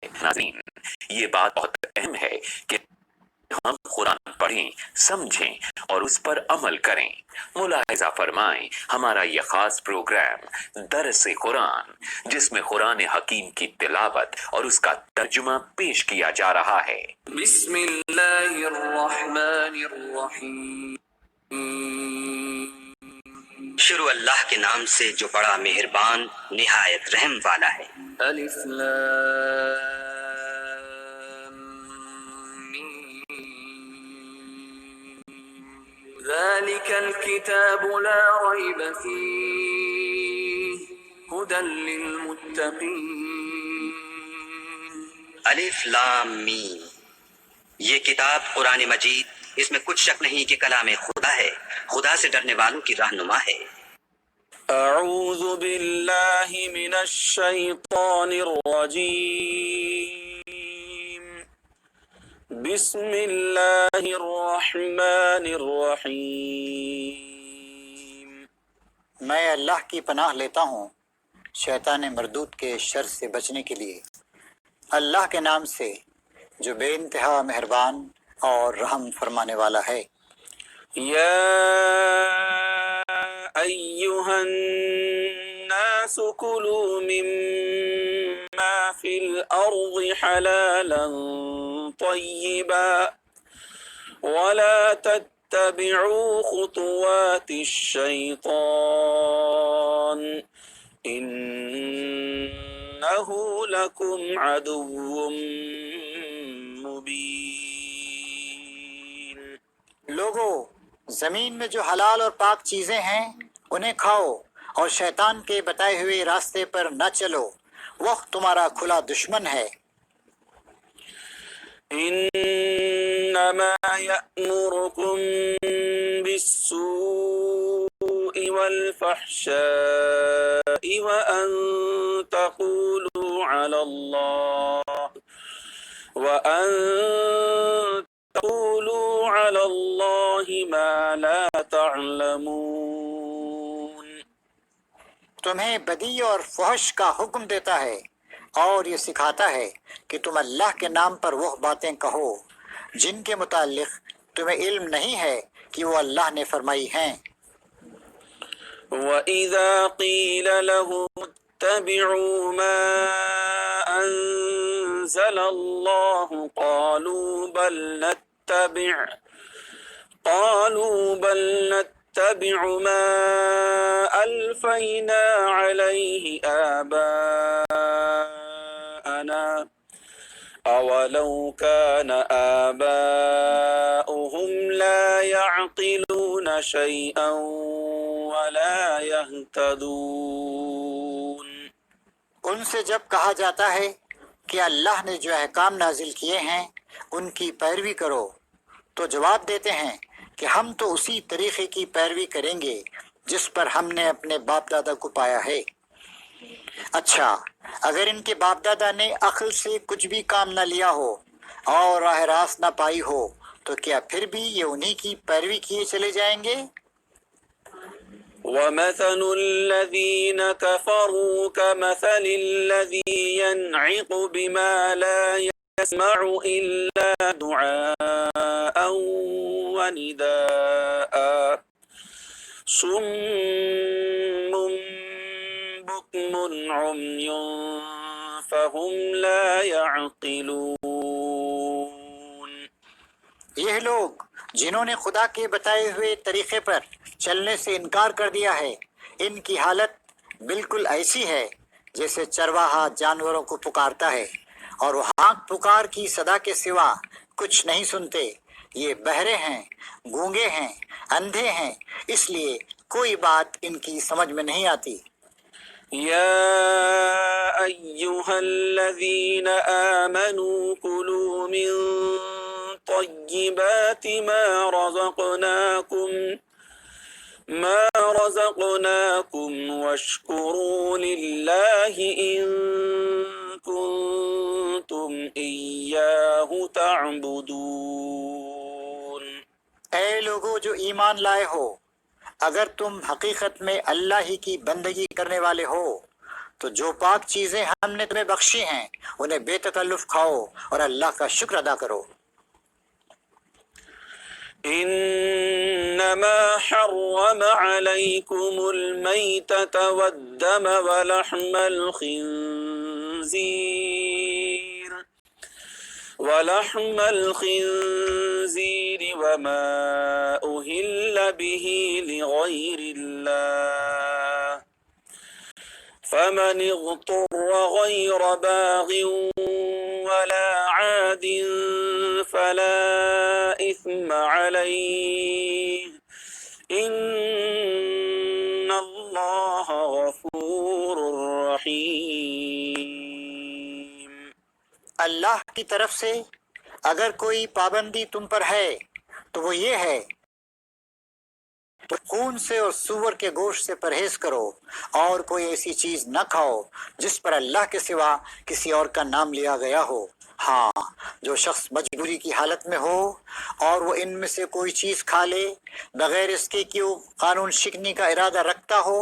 ناظرین، یہ بات بہت اہم ہے کہ ہم قرآن پڑھیں، سمجھیں اور اس پر عمل کریں۔ ملاحظہ فرمائیں ہمارا یہ خاص پروگرام درس قرآن، جس میں قرآن حکیم کی تلاوت اور اس کا ترجمہ پیش کیا جا رہا ہے۔ بسم اللہ الرحمن الرحیم۔ شروع اللہ کے نام سے جو بڑا مہربان نہایت رحم والا ہے۔ الف لام ذلك الكتاب لا ريب فيه هدى للمتقين۔ الف لام میم، یہ کتاب قرآن مجید، اس میں کچھ شک نہیں کہ کلام خدا ہے، خدا سے ڈرنے والوں کی رہنما ہے۔ اعوذ باللہ من الشیطان الرجیم، بسم اللہ الرحمن الرحیم۔ میں اللہ کی پناہ لیتا ہوں شیطان مردود کے شر سے بچنے کے لیے، اللہ کے نام سے جو بے انتہا مہربان اور رحم فرمانے والا ہے۔ یا ایہا الناس کلوا مما فی الارض حلالا طیبا ولا تتبعوا خطوات الشیطان انہ لکم عدو مبین۔ لوگو، زمین میں جو حلال اور پاک چیزیں ہیں انہیں کھاؤ اور شیطان کے بتائے ہوئے راستے پر نہ چلو، وہ تمہارا کھلا دشمن ہے۔ انما یأمرکم بالسوء والفحشاء وان تقولوا علی اللہ ما لا تعلمون۔ تمہیں بدی اور فحش کا حکم دیتا ہے اور یہ سکھاتا ہے کہ تم اللہ کے نام پر وہ باتیں کہو جن کے متعلق تمہیں علم نہیں ہے کہ وہ اللہ نے فرمائی ہیں۔ وَإِذَا قِيلَ لَهُمُ اتَّبِعُوا مَا أَنزَلَ اللَّهُ قَالُوا بَلْ نَتَّبِعُ مَا أَلْفَيْنَا عَلَيْهِ آبَاءَنَا أَوَلَوْ كَانَ آبَاؤُهُمْ لَا يَعْقِلُونَ شَيْئًا وَلَا يَهْتَدُونَ۔ ان سے جب کہا جاتا ہے کہ اللہ نے جو احکام نازل کیے ہیں ان کی پیروی کرو، تو جواب دیتے ہیں کہ ہم تو اسی طریقے کی پیروی کریں گے جس پر ہم نے اپنے باپ دادا کو پایا ہے۔ اچھا، اگر ان کے باپ دادا نے عقل سے کچھ بھی کام نہ لیا ہو اور راہ راست نہ پائی ہو تو کیا پھر بھی یہ انہی کی پیروی کیے چلے جائیں گے؟ وَمَثَلُ الَّذِينَ كَفَرُوا كَمَثَلِ الَّذِي يَنْعِقُ بِمَا لَا يَسْمَعُ إِلَّا دُعَاءً وَنِدَاءً صُمٌّ بُكْمٌ عُمْيٌ فَهُمْ لَا يَعْقِلُونَ۔ یہ لوگ جنہوں نے خدا کے بتائے ہوئے طریقے پر چلنے سے انکار کر دیا ہے، ان کی حالت بالکل ایسی ہے جیسے چرواہا جانوروں کو پکارتا ہے اور وہ ہانک پکار کی صدا کے سوا کچھ نہیں سنتے۔ یہ بہرے ہیں، گونگے ہیں، اندھے ہیں، اس لیے کوئی بات ان کی سمجھ میں نہیں آتی۔ یا ایہا الذین آمنوا کلوا من طیبات ما رزقناکم واشکروا للہ ان کنتم ایاہ تعبدون۔ اے لوگو جو ایمان لائے ہو، اگر تم حقیقت میں اللہ ہی کی بندگی کرنے والے ہو تو جو پاک چیزیں ہم نے تمہیں بخشی ہیں انہیں بے تکلف کھاؤ اور اللہ کا شکر ادا کرو۔ إنما حرم عليكم الميتة والدم ولحم الخنزير وما أهل به لغير الله فمن اضطر غير باغ ولا عاد فلا إثم عليه إن الله غفور رحيم۔ اللہ کی طرف سے اگر کوئی پابندی تم پر ہے تو وہ یہ ہے تو خون سے اور سور کے گوشت سے پرہیز کرو، اور کوئی ایسی چیز نہ کھاؤ جس پر اللہ کے سوا کسی اور کا نام لیا گیا ہو۔ ہاں، جو شخص مجبوری کی حالت میں ہو اور وہ ان میں سے کوئی چیز کھا لے بغیر اس کے کہ وہ قانون شکنی کا ارادہ رکھتا ہو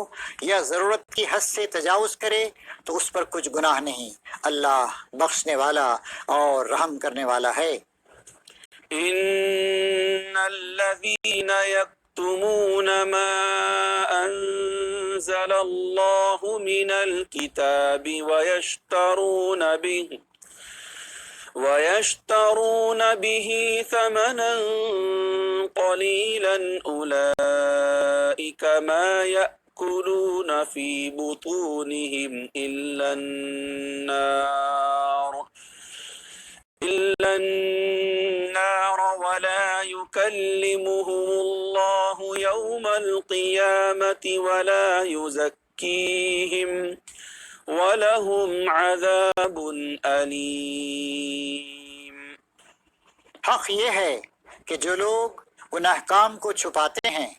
یا ضرورت کی حد سے تجاوز کرے تو اس پر کچھ گناہ نہیں، اللہ بخشنے والا اور رحم کرنے والا ہے۔ إن الذين يكتمون ما أنزل الله من الكتاب ويشترون به ثمنا قليلا أولئك ما يأكلون في بطونهم إلا النار ولا يكلمهم الله يوم القيامة ولا يزكيهم وَلَهُمْ عَذَابٌ أَلِيمٌ۔ حق یہ ہے کہ جو لوگ ان احکام کو چھپاتے ہیں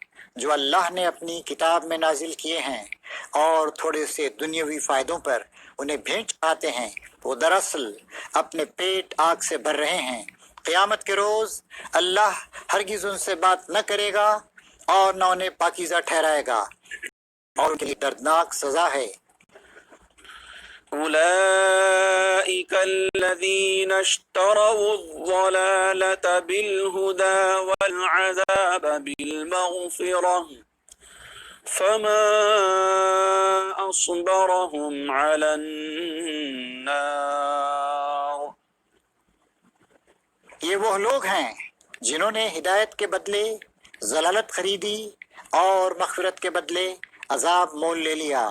جو اللہ نے اپنی کتاب میں نازل کیے ہیں اور تھوڑے سے دنیاوی فائدوں پر انہیں بھیٹ چڑھاتے ہیں، وہ دراصل اپنے پیٹ آگ سے بھر رہے ہیں۔ قیامت کے روز اللہ ہرگز ان سے بات نہ کرے گا اور نہ انہیں پاکیزہ ٹھہرائے گا، اور ان کے لیے دردناک سزا ہے۔ أولئك الذين اشتروا الضلالة بالهدى والعذاب بالمغفرة فما أصبرهم على النار۔ یہ وہ لوگ ہیں جنہوں نے ہدایت کے بدلے ضلالت خریدی اور مغفرت کے بدلے عذاب مول لے لیا۔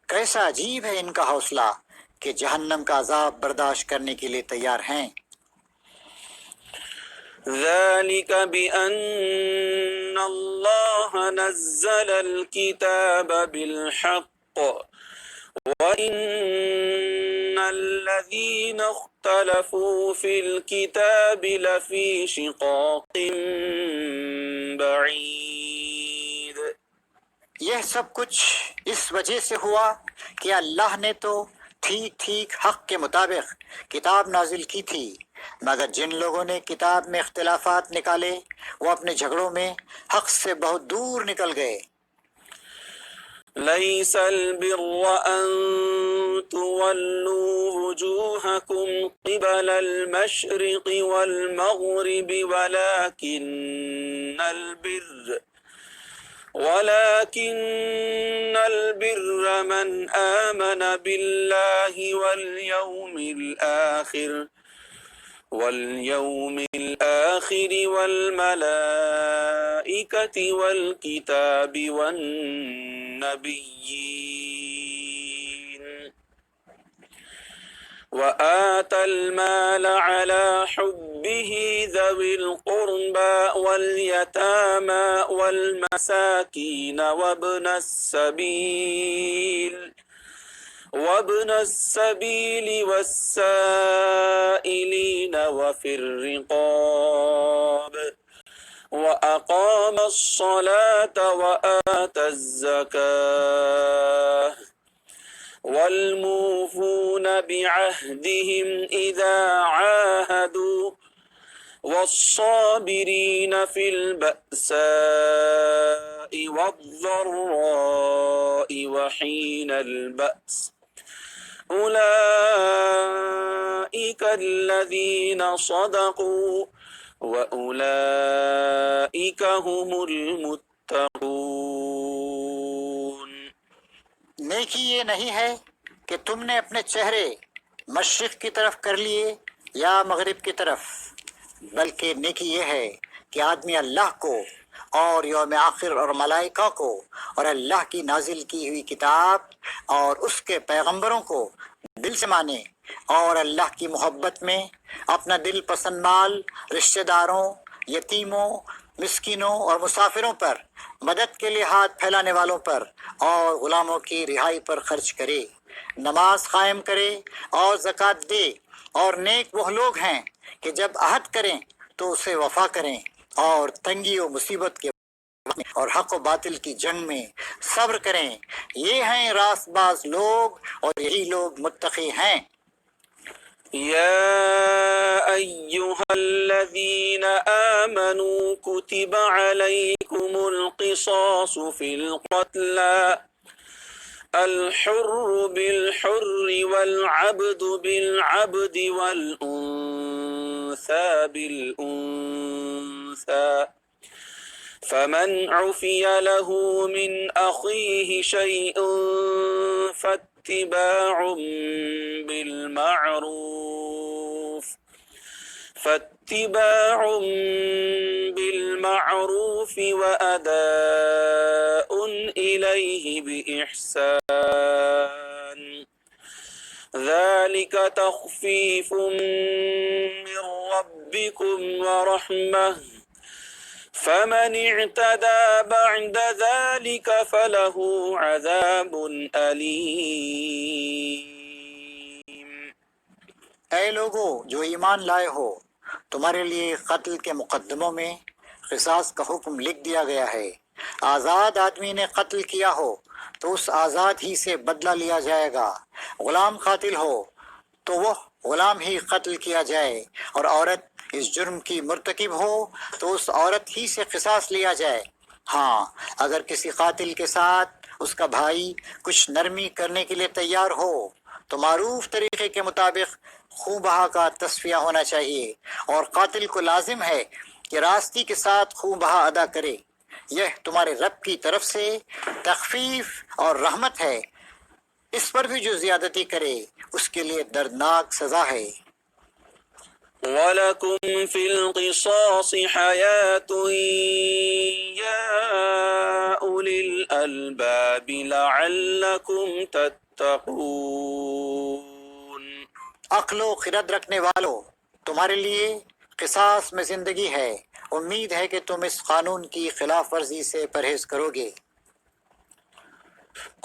کیسا عجیب ہے ان کا حوصلہ کہ جہنم کا عذاب برداشت کرنے کے لیے تیار ہیں۔ ذلك بأن الله نزل الكتاب بالحق وإن الذين اختلفوا في الكتاب لفي شقاق بعيد۔ یہ سب کچھ اس وجہ سے ہوا کہ اللہ نے تو ٹھیک ٹھیک حق کے مطابق کتاب نازل کی تھی، مگر جن لوگوں نے کتاب میں اختلافات نکالے وہ اپنے جھگڑوں میں حق سے بہت دور نکل گئے۔ ليس البر أن تولوا وجوهكم قبل المشرق والمغرب ولكن البر من آمن بالله واليوم الآخر والملائكة والكتاب والنبيين وآتى المال على حبه ذوي القربى واليتامى والمساكين وابن السبيل والسائلين وفي الرقاب وأقام الصلاة وآتى الزكاة والموفون بعهدهم إذا عاهدوا والصابرين في البأساء والضراء وحين البأس أولئك الذين صدقوا وأولئك هم المتقون۔ نیکی یہ نہیں ہے کہ تم نے اپنے چہرے مشرق کی طرف کر لیے یا مغرب کی طرف، بلکہ نیکی یہ ہے کہ آدمی اللہ کو اور یوم آخر اور ملائکہ کو اور اللہ کی نازل کی ہوئی کتاب اور اس کے پیغمبروں کو دل سے مانے، اور اللہ کی محبت میں اپنا دل پسند مال رشتہ داروں، یتیموں، مسکینوں اور مسافروں پر، مدد کے لیے ہاتھ پھیلانے والوں پر اور غلاموں کی رہائی پر خرچ کرے، نماز قائم کرے اور زکوٰۃ دے، اور نیک وہ لوگ ہیں کہ جب عہد کریں تو اسے وفا کریں، اور تنگی و مصیبت کے اور حق و باطل کی جنگ میں صبر کریں، یہ ہیں راست باز لوگ اور یہی لوگ متقی ہیں۔ يا أيها الذين آمنوا كتب عليكم القصاص في القتلى، الحر بالحر والعبد بالعبد والأنثى بالأنثى، فمن عفي له من أخيه شيء فاتباع بالمعروف وأداء إليه بإحسان، ذلك تخفيف من ربكم ورحمة، فمن اعتدى بعد ذلك فله عذاب أليم۔ اے لوگو جو ایمان لائے ہو، تمہارے لیے قتل کے مقدموں میں قصاص کا حکم لکھ دیا گیا ہے۔ آزاد آدمی نے قتل کیا ہو تو اس آزاد ہی سے بدلہ لیا جائے گا، غلام قاتل ہو تو وہ غلام ہی قتل کیا جائے، اور عورت اس جرم کی مرتکب ہو تو اس عورت ہی سے قصاص لیا جائے۔ ہاں، اگر کسی قاتل کے ساتھ اس کا بھائی کچھ نرمی کرنے کے لیے تیار ہو تو معروف طریقے کے مطابق خون بہا کا تصفیہ ہونا چاہیے، اور قاتل کو لازم ہے کہ راستی کے ساتھ خون بہا ادا کرے۔ یہ تمہارے رب کی طرف سے تخفیف اور رحمت ہے، اس پر بھی جو زیادتی کرے اس کے لیے دردناک سزا ہے۔ وَلَكُمْ فِي الْقِصَاصِ حَيَاةٌ يَا أُولِي الْأَلْبَابِ لَعَلَّكُمْ تَتَّقُونَ۔ عقل و خرد رکھنے والو، تمہارے لیے قصاص میں زندگی ہے، امید ہے کہ تم اس قانون کی خلاف ورزی سے پرہیز کرو گے۔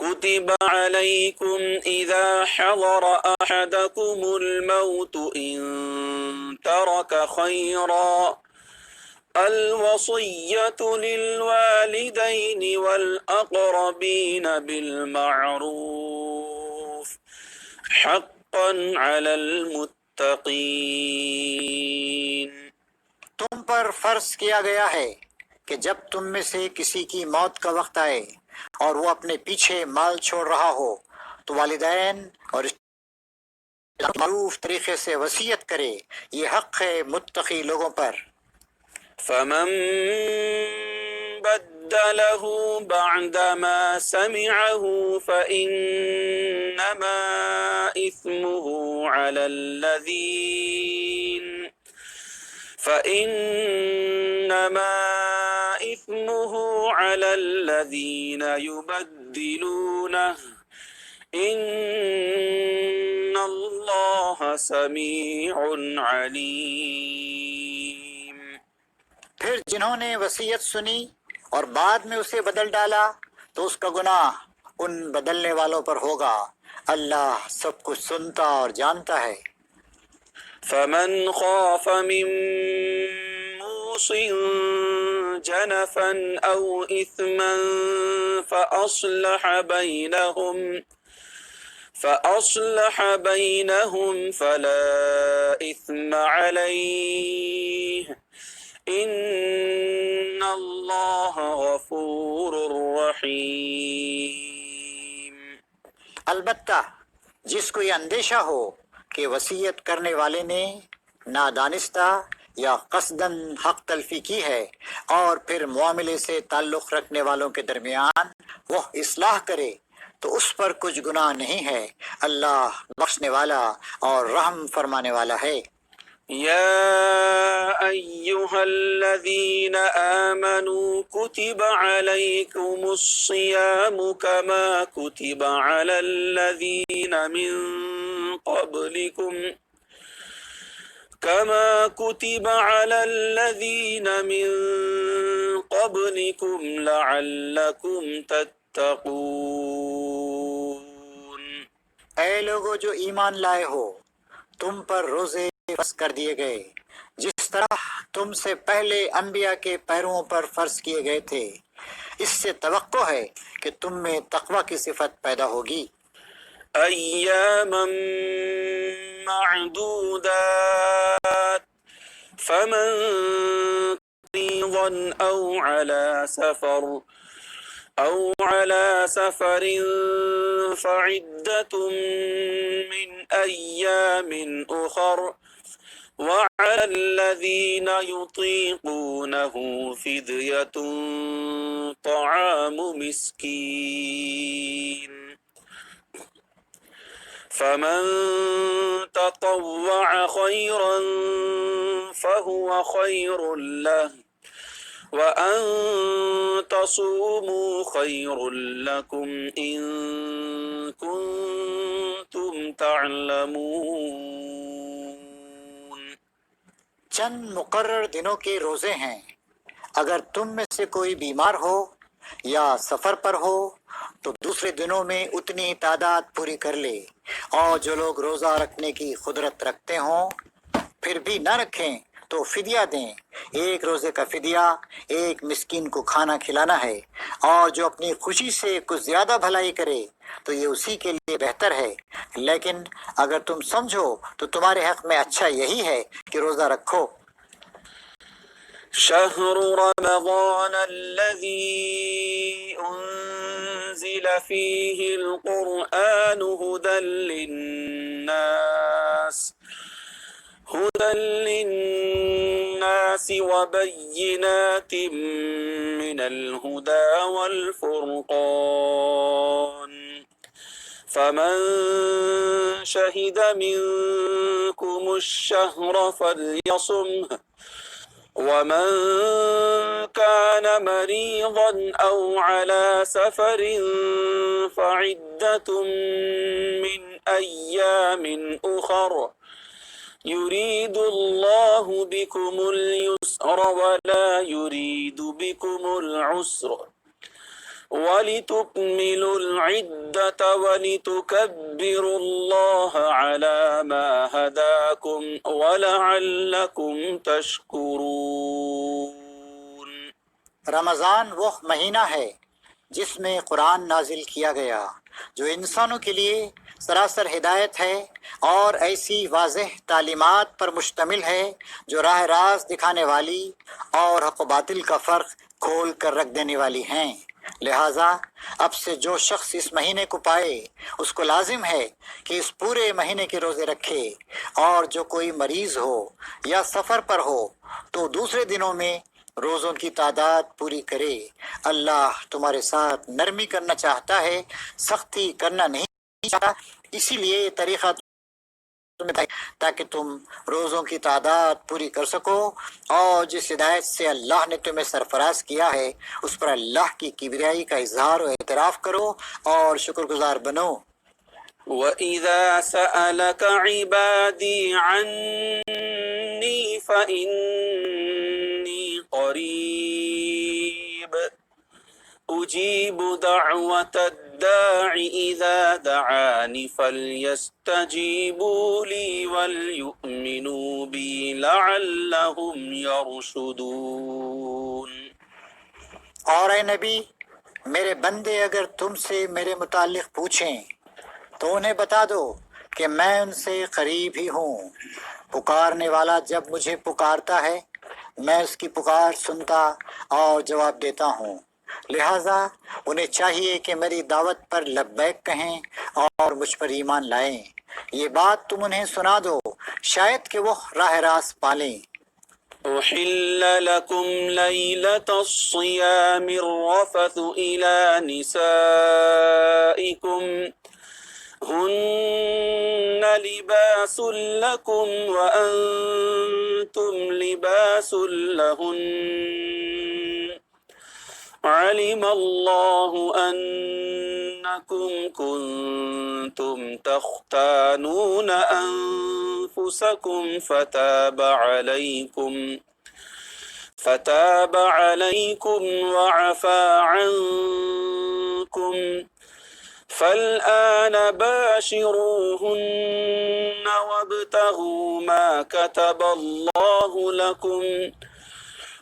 كتب عليكم إذا حضر أحدكم الموت إن ترك خيرا الوصية للوالدين والأقربين بالمعروف حقا على المتقين۔ تم پر فرض کیا گیا ہے کہ جب تم میں سے کسی کی موت کا وقت آئے اور وہ اپنے پیچھے مال چھوڑ رہا ہو تو والدین اور معروف طریقے سے وصیت کرے، یہ حق ہے متقی لوگوں پر۔ فمن بدله بعدما سمعه فإنما إثمه على الذين يبدلونه إن الله سميع عليم۔ پھر جنہوں نے وصیت سنی اور بعد میں اسے بدل ڈالا تو اس کا گناہ ان بدلنے والوں پر ہوگا، اللہ سب کچھ سنتا اور جانتا ہے۔ فمن خاف من موص جنفا أو إثما فأصلح بينهم فلا إثم عليه إن الله غفور رحيم۔ البتہ جس کو یہ اندیشہ ہو کہ وصیت کرنے والے نے نادانستہ یا قصداً حق تلفی کی ہے اور پھر معاملے سے تعلق رکھنے والوں کے درمیان وہ اصلاح کرے تو اس پر کچھ گناہ نہیں ہے، اللہ بخشنے والا اور رحم فرمانے والا ہے۔ يا أيها الذين آمنوا كتب عليكم الصيام كما كتب على الذين من قبلكم لعلكم تتقون۔ اے لوگو جو ایمان لائے ہو، تم پر روزے فرض کر دیے گئے جس طرح تم سے پہلے انبیاء کے پیرووں پر فرض کیے گئے تھے، اس سے توقع ہے کہ تم میں تقوی کی صفت پیدا ہوگی۔ أياما معدودات فمن مريضا أو على سفر فعدة من أيام أخر وعلى الذين يطيقونه فدية طعام مسكين فمن تطوع خيرا فهو خير له وأن تصوموا خير لكم إن كنتم تعلمون۔ چند مقرر دنوں کے روزے ہیں، اگر تم میں سے کوئی بیمار ہو یا سفر پر ہو تو دوسرے دنوں میں اتنی تعداد پوری کر لے، اور جو لوگ روزہ رکھنے کی قدرت رکھتے ہوں پھر بھی نہ رکھیں تو فدیہ دیں، ایک روزے کا فدیہ ایک مسکین کو کھانا کھلانا ہے، اور جو اپنی خوشی سے کچھ زیادہ بھلائی کرے تو یہ اسی کے لیے بہتر ہے، لیکن اگر تم سمجھو تو تمہارے حق میں اچھا یہی ہے کہ روزہ رکھو۔ شهر رمضان الذي أنزل فيه القرآن هدى للناس وبينات من الهدى والفرقان فمن شهد منكم الشهر فليصمه ومن كان مريضا أو على سفر فعدة من أيام أخر يريد الله بكم اليسر ولا يريد بكم العسر ولتكملوا العدة ولتكبروا الله على ما هداكم ولعلكم تشكرون۔ رمضان وہ مہینہ ہے جس میں قرآن نازل کیا گیا، جو انسانوں کے لیے سراسر ہدایت ہے اور ایسی واضح تعلیمات پر مشتمل ہے جو راہ راست دکھانے والی اور حق و باطل کا فرق کھول کر رکھ دینے والی ہیں۔ لہٰذا اب سے جو شخص اس مہینے کو پائے اس کو لازم ہے کہ اس پورے مہینے کے روزے رکھے، اور جو کوئی مریض ہو یا سفر پر ہو تو دوسرے دنوں میں روزوں کی تعداد پوری کرے۔ اللہ تمہارے ساتھ نرمی کرنا چاہتا ہے، سختی کرنا نہیں چاہتا، اسی لیے یہ طریقہ تاکہ تم روزوں کی تعداد پوری کر سکو، اور جس ہدایت سے اللہ نے تمہیں سرفراز کیا ہے اس پر اللہ کی کبریائی کا اظہار و اعتراف کرو اور شکر گزار بنو۔ وَإِذَا سَأَلَكَ عِبَادِي عَنِّي فَإِنِّي قَرِيبٌ أُجِيبُ دَعْوَةَ الدَّاعِ إِذَا دَعَانِ فَلْيَسْتَجِيبُوا لِي وَلْيُؤْمِنُوا بِي لَعَلَّهُمْ يَرْشُدُونَ۔ اور اے نبی، میرے بندے اگر تم سے میرے متعلق پوچھیں تو انہیں بتا دو کہ میں ان سے قریب ہی ہوں، پکارنے والا جب مجھے پکارتا ہے میں اس کی پکار سنتا اور جواب دیتا ہوں، لہٰذا انہیں چاہیے کہ میری دعوت پر لبیک کہیں اور مجھ پر ایمان لائیں۔ یہ بات تم انہیں سنا دو، شاید کہ وہ راہ راست پالیں۔ أحل لكم ليلة الصيام الرفث إلى نسائكم هن لباس لكم وأنتم لباس لهن علم الله أنكم كنتم تختانون أنفسكم فتاب عليكم وعفى عنكم فالآن باشروهن وابتغوا ما كتب الله لكم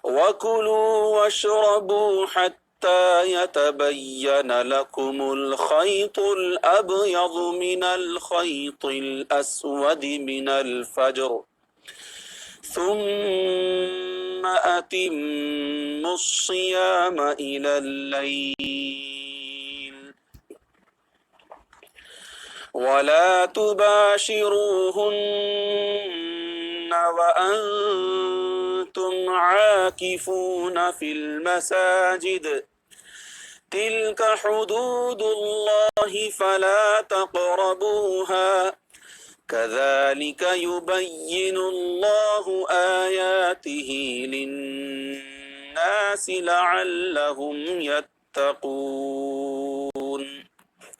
وكلوا واشربوا حتى يتبين لكم الخيط الأبيض من الخيط الأسود من الفجر ثم أتموا الصيام إلى الليل ولا تباشروهن وأنتم عاكفون في المساجد تلك حدود الله فلا تقربوها كذلك يبين الله آياته للناس لعلهم يتقون۔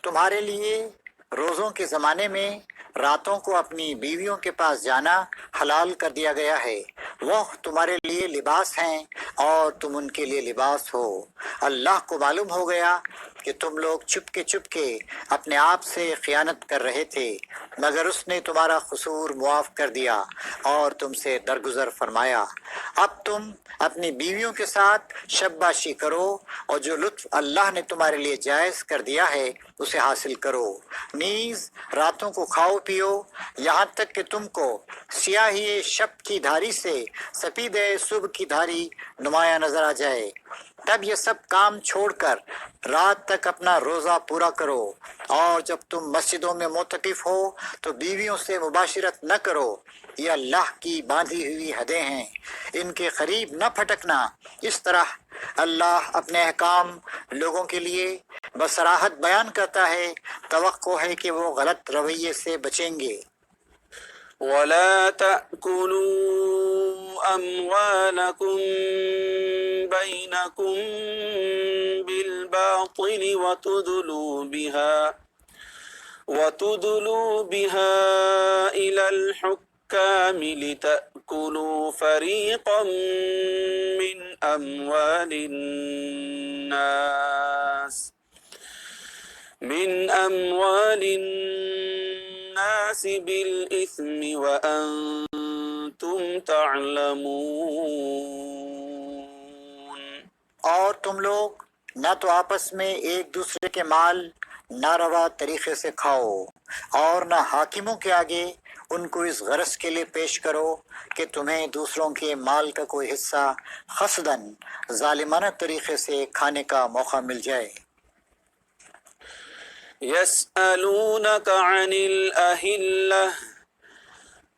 تمہارے لیے روزوں کے زمانے میں راتوں کو اپنی بیویوں کے پاس جانا حلال کر دیا گیا ہے۔ وہ تمہارے لیے لباس ہیں اور تم ان کے لیے لباس ہو۔ اللہ کو معلوم ہو گیا کہ تم لوگ چپ کے اپنے آپ سے خیانت کر رہے تھے، مگر اس نے تمہارا قصور معاف کر دیا اور تم سے درگزر فرمایا۔ اب تم اپنی بیویوں کے ساتھ شب باشی کرو اور جو لطف اللہ نے تمہارے لیے جائز کر دیا ہے اسے حاصل کرو۔ نیز راتوں کو کھاؤ پیو یہاں تک کہ تم کو سیاہی شب کی دھاری سے سفید صبح کی دھاری نمایاں نظر آ جائے، تب یہ سب کام چھوڑ کر رات تک اپنا روزہ پورا کرو، اور جب تم مسجدوں میں معتکف ہو تو بیویوں سے مباشرت نہ کرو، یہ اللہ کی باندھی ہوئی حدیں ہیں، ان کے قریب نہ پھٹکنا۔ اس طرح اللہ اپنے احکام لوگوں کے لیے بصراحت بیان کرتا ہے، توقع ہے کہ وہ غلط رویے سے بچیں گے۔ ولا تأكلوا أموالكم بينكم بالباطل وتدلوا بها إلى الحكام لتأكلوا فريقا من أموال الناس بالإثم وأنتم تعلمون۔ اور تم لوگ نہ تو آپس میں ایک دوسرے کے مال ناروا طریقے سے کھاؤ اور نہ حاکموں کے آگے ان کو اس غرض کے لیے پیش کرو کہ تمہیں دوسروں کے مال کا کوئی حصہ قصداً ظالمانہ طریقے سے کھانے کا موقع مل جائے۔ يسألونك عن الأهلة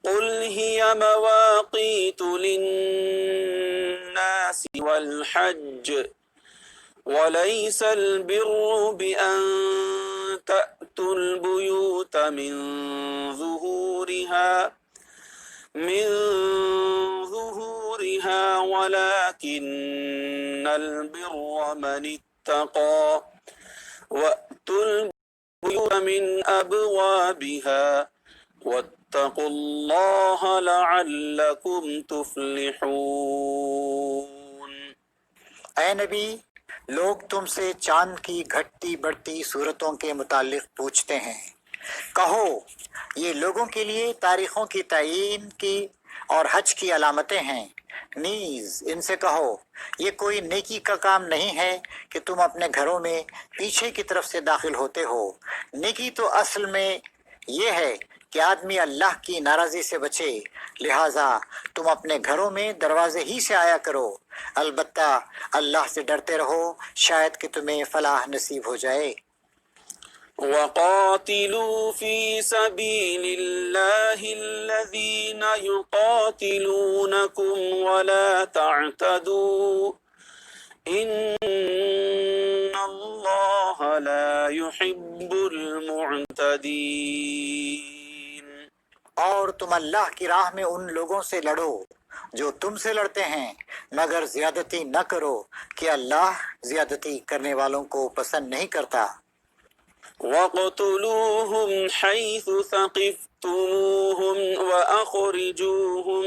قل هي مواقيت للناس والحج وليس البر بأن تأتوا البيوت من ظهورها ولكن البر من اتقى وأتوا البيوت من أبوابها واتقوا الله لعلكم تفلحون۔ اے نبی، لوگ تم سے چاند کی گھٹتی بڑھتی صورتوں کے متعلق پوچھتے ہیں، کہو یہ لوگوں کے لیے تاریخوں کی تعیین کی اور حج کی علامتیں ہیں۔ نیز ان سے کہو یہ کوئی نیکی کا کام نہیں ہے کہ تم اپنے گھروں میں پیچھے کی طرف سے داخل ہوتے ہو، نیکی تو اصل میں یہ ہے کہ آدمی اللہ کی ناراضی سے بچے، لہٰذا تم اپنے گھروں میں دروازے ہی سے آیا کرو، البتہ اللہ سے ڈرتے رہو، شاید کہ تمہیں فلاح نصیب ہو جائے۔ وقاتلوا في سبيل الله الذين يقاتلونكم ولا تعتدوا إن الله لا يحب المعتدين۔ اور تم اللہ کی راہ میں ان لوگوں سے لڑو جو تم سے لڑتے ہیں، مگر زیادتی نہ کرو کہ اللہ زیادتی کرنے والوں کو پسند نہیں کرتا۔ وَاقْتُلُوهُمْ حَيْثُ ثَقِفْتُمُوهُمْ وَأَخْرِجُوهُمْ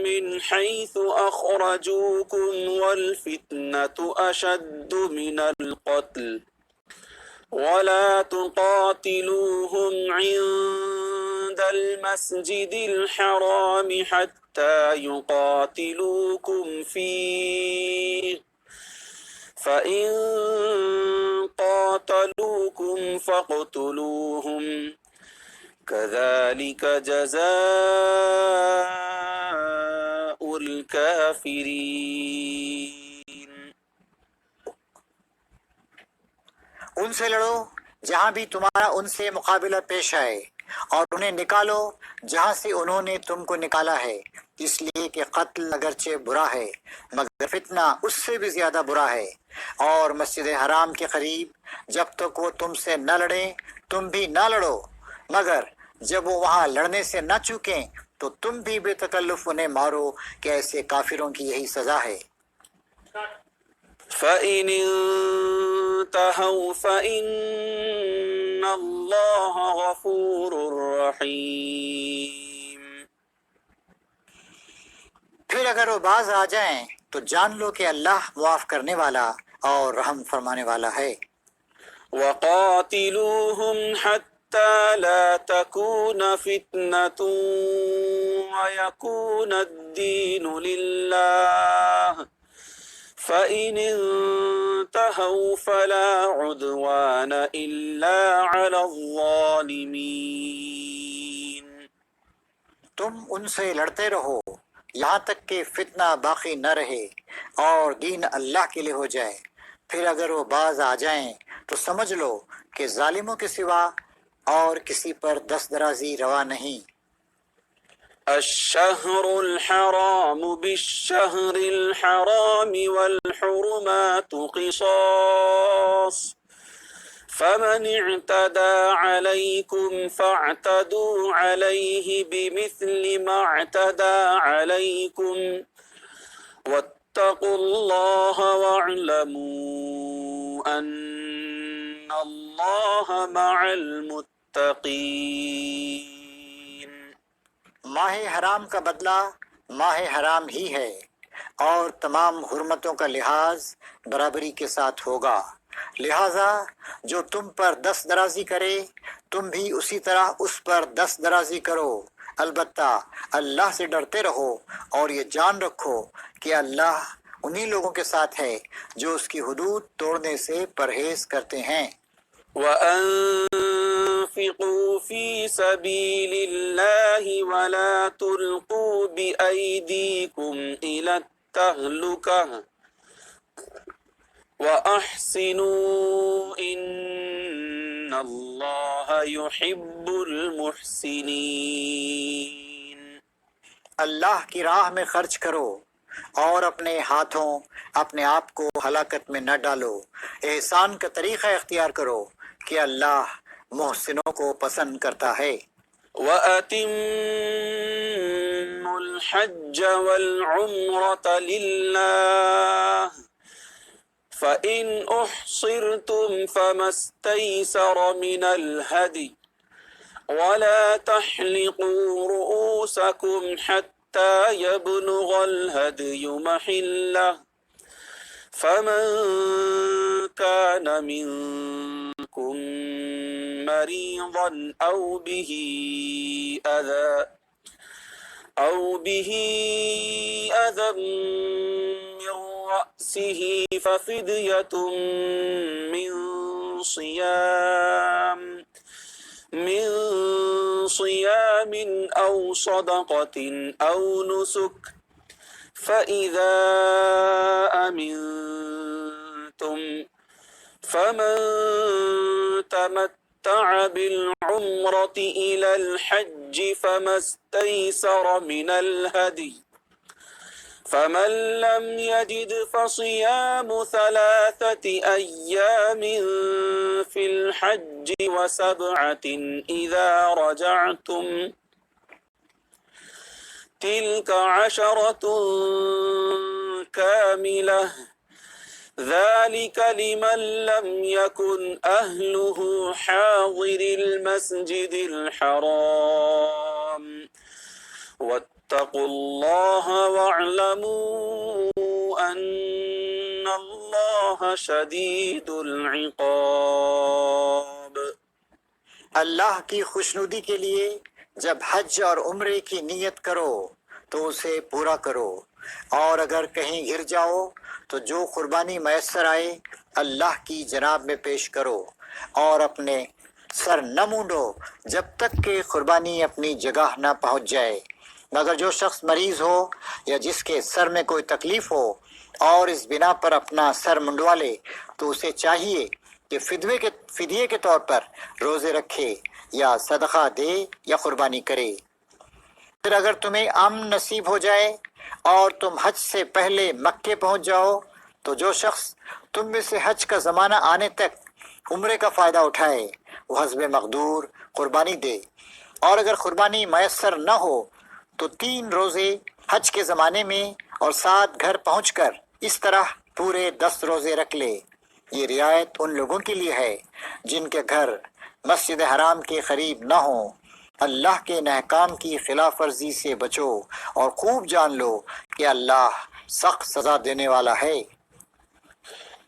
مِنْ حَيْثُ أَخْرَجُوكُمْ وَالْفِتْنَةُ أَشَدُّ مِنَ الْقَتْلِ وَلَا تُقَاتِلُوهُمْ عِندَ الْمَسْجِدِ الْحَرَامِ حَتَّى يُقَاتِلُوكُمْ فِيهِ فَإِن قَاتَلُوكُمْ فَاقْتُلُوهُمْ كَذَلِكَ جَزَاءُ الْكَافِرِينَ۔ ان سے لڑو جہاں بھی تمہارا ان سے مقابلہ پیش آئے، اور انہیں نکالو جہاں سے انہوں نے تم کو نکالا ہے، اس لیے کہ قتل اگرچہ برا ہے مگر فتنہ اس سے بھی زیادہ برا ہے۔ اور مسجد حرام کے قریب جب تک وہ تم سے نہ لڑیں تم بھی نہ لڑو، مگر جب وہ وہاں لڑنے سے نہ چوکیں تو تم بھی بے تکلف انہیں مارو، کہ ایسے کافروں کی یہی سزا ہے۔ فَإِنِ انتهوا فَإِنَّ اللَّهَ غَفُورٌ رَحِيمٌ۔ پھر اگر وہ باز آ جائیں تو جان لو کہ اللہ معاف کرنے والا اور رحم فرمانے والا ہے۔ وَقَاتِلُوهُمْ حَتَّى لَا تَكُونَ فِتْنَةٌ وَيَكُونَ الدِّينُ لِلَّهِ فَإِنِ انتهوا فَلَا عُدْوَانَ إِلَّا عَلَى الظَّالِمِينَ۔ تم ان سے لڑتے رہو یہاں تک کہ فتنہ باقی نہ رہے اور دین اللہ کے لیے ہو جائے، پھر اگر وہ باز آ جائیں تو سمجھ لو کہ ظالموں کے سوا اور کسی پر دست درازی روا نہیں۔ الشهر الحرام بالشهر الحرام والحرمات قصاص فمن اعتدى عليكم فاعتدوا عليه بمثل ما اعتدى عليكم واتقوا الله واعلموا أن الله مع المتقين۔ ماہ حرام کا بدلہ ماہ حرام ہی ہے، اور تمام حرمتوں کا لحاظ برابری کے ساتھ ہوگا، لہذا جو تم پر دست درازی کرے تم بھی اسی طرح اس پر دست درازی کرو، البتہ اللہ سے ڈرتے رہو اور یہ جان رکھو کہ اللہ انہی لوگوں کے ساتھ ہے جو اس کی حدود توڑنے سے پرہیز کرتے ہیں۔ وَأَنفِقُوا فِي سَبِيلِ اللَّهِ وَلَا تُلْقُوا بِأَيْدِيكُمْ إِلَى التَّهْلُكَةِ وَأَحْسِنُوا إِنَّ اللَّهَ يُحِبُّ الْمُحْسِنِينَ۔ اللہ کی راہ میں خرچ کرو اور اپنے ہاتھوں اپنے آپ کو ہلاکت میں نہ ڈالو، احسان کا طریقہ اختیار کرو کہ اللہ محسنوں کو پسند کرتا ہے۔ وَأَتِمُّوا الْحَجَّ وَالْعُمْرَةَ لِلَّهِ فَإِنْ أُحْصِرْتُمْ فَمَا اسْتَيْسَرَ مِنَ الْهَدْيِ وَلَا تَحْلِقُوا رُؤُوسَكُمْ حَتَّى يَبْلُغَ الْهَدْيُ مَحِلَّهُ فَمَنْ كَانَ مِنْكُمْ مَرِيضًا أَوْ بِهِ أَذًى مِنْ رَأْسِهِ نفسه ففدية من صيام أو صدقة أو نسك فإذا أمنتم فمن تمتع بالعمرة إلى الحج فما استيسر من الهدي فمن لم يجد فصيام 3 أيام في الحج و7 إذا رجعتم تلك 10 كاملة ذلك لمن لم يكن أهله حاضر المسجد الحرام واتقوا الله واعلموا أن الله شديد العقاب۔ اللہ کی خوشنودی کے لیے جب حج اور عمرے کی نیت کرو تو اسے پورا کرو، اور اگر کہیں گر جاؤ تو جو قربانی میسر آئے اللہ کی جناب میں پیش کرو، اور اپنے سر نہ مونڈو جب تک کہ قربانی اپنی جگہ نہ پہنچ جائے، مگر جو شخص مریض ہو یا جس کے سر میں کوئی تکلیف ہو اور اس بنا پر اپنا سر منڈوا لے تو اسے چاہیے کہ فدیے کے طور پر روزے رکھے یا صدقہ دے یا قربانی کرے۔ پھر اگر تمہیں امن نصیب ہو جائے اور تم حج سے پہلے مکے پہنچ جاؤ تو جو شخص تم میں سے حج کا زمانہ آنے تک عمرے کا فائدہ اٹھائے وہ حسب مقدور قربانی دے، اور اگر قربانی میسر نہ ہو تو 3 روزے حج کے زمانے میں اور 7 گھر پہنچ کر اس طرح پورے 10 روزے رکھ لے۔ یہ رعایت ان لوگوں کے لیے ہے جن کے گھر مسجد حرام کے قریب نہ ہوں۔ اللہ کے ان احکام کی خلاف ورزی سے بچو اور خوب جان لو کہ اللہ سخت سزا دینے والا ہے۔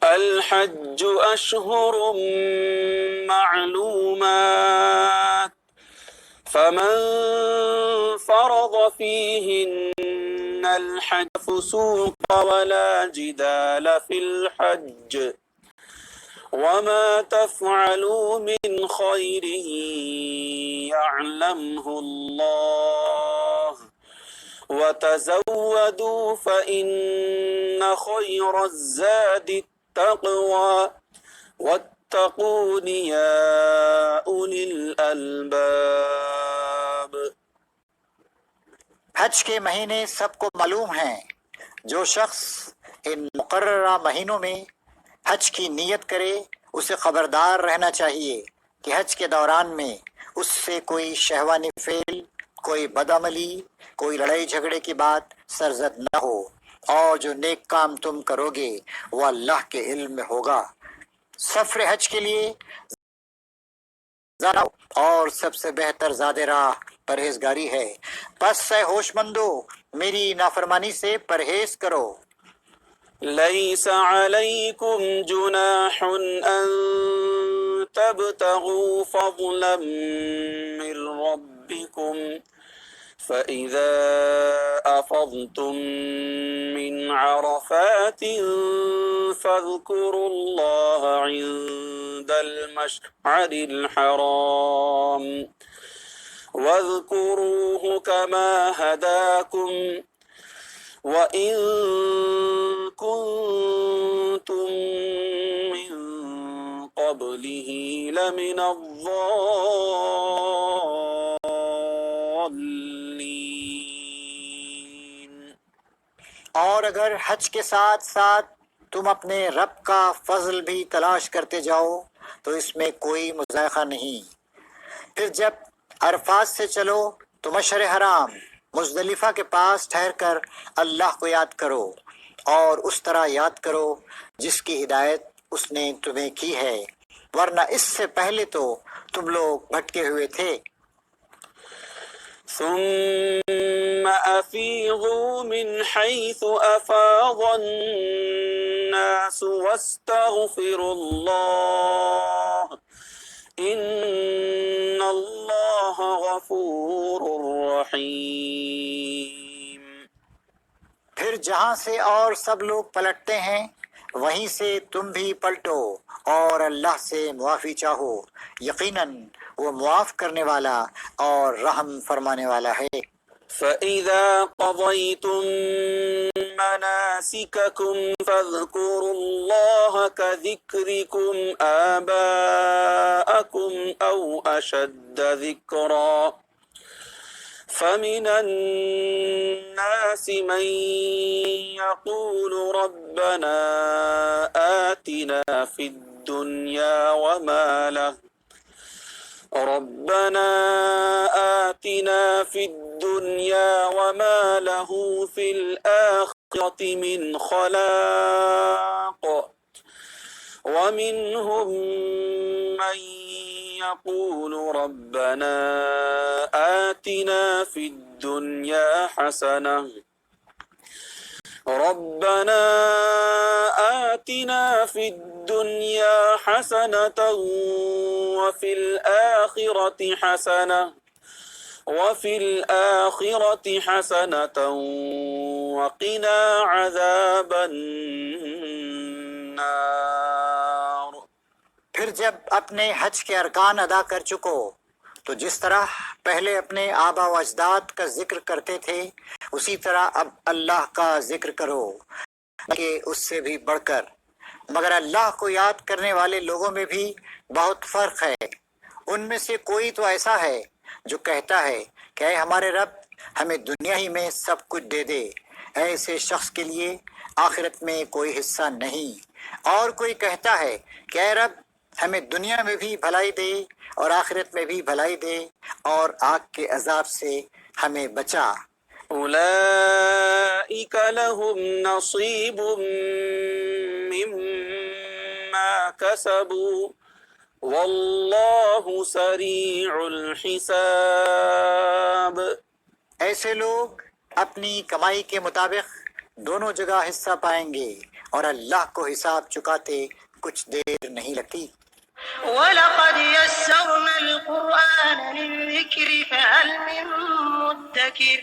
الحج أشهر معلومات فمن فرض فيهن الحج فسوق ولا جدال في الحج وما تفعلوا من خير يعلمه الله وتزودوا فإن خير الزاد التقوى واتقون يا أولي الألباب۔ حج کے مہینے سب کو معلوم ہیں، جو شخص ان مقررہ مہینوں میں حج کی نیت کرے اسے خبردار رہنا چاہیے کہ حج کے دوران میں اس سے کوئی شہوانی فعل، کوئی بدعملی، کوئی لڑائی جھگڑے کی بات سرزد نہ ہو، اور جو نیک کام تم کرو گے وہ اللہ کے علم میں ہوگا۔ سفر حج کے لیے اور سب سے بہتر زاد راہ پرہیزگاری ہے، پس اے ہوش مندو میری نافرمانی سے پرہیز کرو۔ ليس عليكم جناح أن تبتغوا فضلا من ربكم فإذا أفضتم من عرفات فاذكروا الله عند المشعر الحرام واذكروه كما هداكم وَإِن كُنتُم مِّن قَبْلِهِ لَمِنَ الضَّالِّينَ۔ اور اگر حج کے ساتھ ساتھ تم اپنے رب کا فضل بھی تلاش کرتے جاؤ تو اس میں کوئی مضائقہ نہیں۔ پھر جب عرفات سے چلو تو مشعر حرام مزدلفہ کے پاس ٹھہر کر اللہ کو یاد کرو، اور اس طرح یاد کرو جس کی ہدایت اس نے تمہیں کی ہے، ورنہ اس سے پہلے تو تم لوگ بھٹکے ہوئے تھے۔ ثم أفيضوا من حيث أفاض الناس واستغفروا الله إن الله غفور رحيم۔ پھر جہاں سے اور سب لوگ پلٹتے ہیں وہیں سے تم بھی پلٹو اور اللہ سے معافی چاہو، یقیناً وہ معاف کرنے والا اور رحم فرمانے والا ہے۔ فَإِذَا قَضَيْتُم مَّنَاسِكَكُمْ فَاذْكُرُوا اللَّهَ كَذِكْرِكُمْ آبَاءَكُمْ أَوْ أَشَدَّ ذِكْرًا فَمِنَ النَّاسِ مَن يَقُولُ رَبَّنَا آتِنَا فِي الدُّنْيَا وَمَا له فِي الْآخِرَةِ مِنْ خَلَاقٍ وَمِنْهُمْ مَن يَقُولُ رَبَّنَا آتِنَا فِي الدُّنْيَا حَسَنَةً وَفِي الْآخِرَةِ حَسَنَةً وَقِنَا عَذَابَ النَّارِ۔ پھر جب اپنے حج کے ارکان ادا کر چکو تو جس طرح پہلے اپنے آبا و اجداد کا ذکر کرتے تھے اسی طرح اب اللہ کا ذکر کرو، کہ اس سے بھی بڑھ کر، مگر اللہ کو یاد کرنے والے لوگوں میں بھی بہت فرق ہے۔ ان میں سے کوئی تو ایسا ہے جو کہتا ہے کہ اے ہمارے رب ہمیں دنیا ہی میں سب کچھ دے دے، ایسے شخص کے لیے آخرت میں کوئی حصہ نہیں۔ اور کوئی کہتا ہے کہ اے رب ہمیں دنیا میں بھی بھلائی دے اور آخرت میں بھی بھلائی دے اور آگ کے عذاب سے ہمیں بچا۔ أولئك لهم نصيب مما كسبوا والله سريع الحساب۔ ایسے لوگ اپنی کمائی کے مطابق دونوں جگہ حصہ پائیں گے اور اللہ کو حساب چکاتے کچھ دیر نہیں لگتی۔ وَلَقَدْ يَسَّرْنَا الْقُرْآنَ لِلذِّكْرِ فَهَلْ مِن مُّدَّكِرٍ